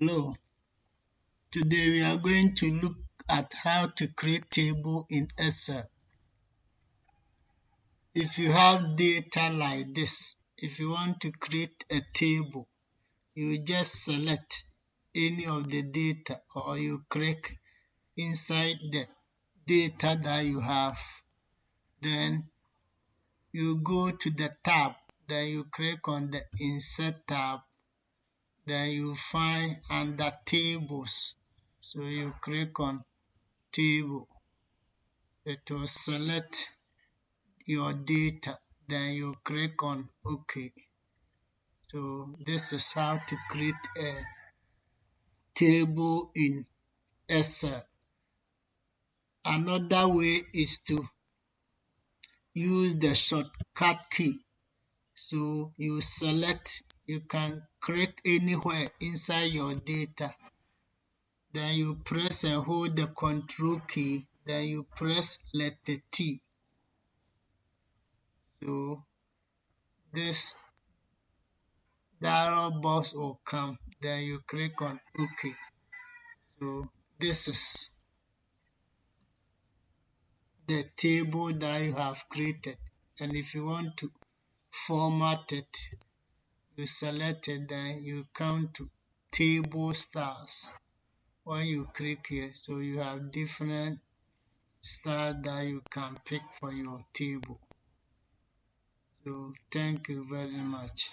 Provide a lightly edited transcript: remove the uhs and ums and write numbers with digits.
Hello, today we are going to look at how to create table in Excel. If you have data like this, if you want to create a table, you just select any of the data or you click inside the data that you have. Then you go to the tab, then you click on the Insert tab, then you find under Tables. So you click on Table. It will select your data, then you click on OK. So this is how to create a table in Excel. Another way is to use the shortcut key. So you can click anywhere inside your data, then you press and hold the control key, then you press letter T. So this dialog box will come, then you click on OK. So this is the table that you have created, and if you want to format it, you select it, then you come to table styles. When you click here, so you have different styles that you can pick for your table. So thank you very much.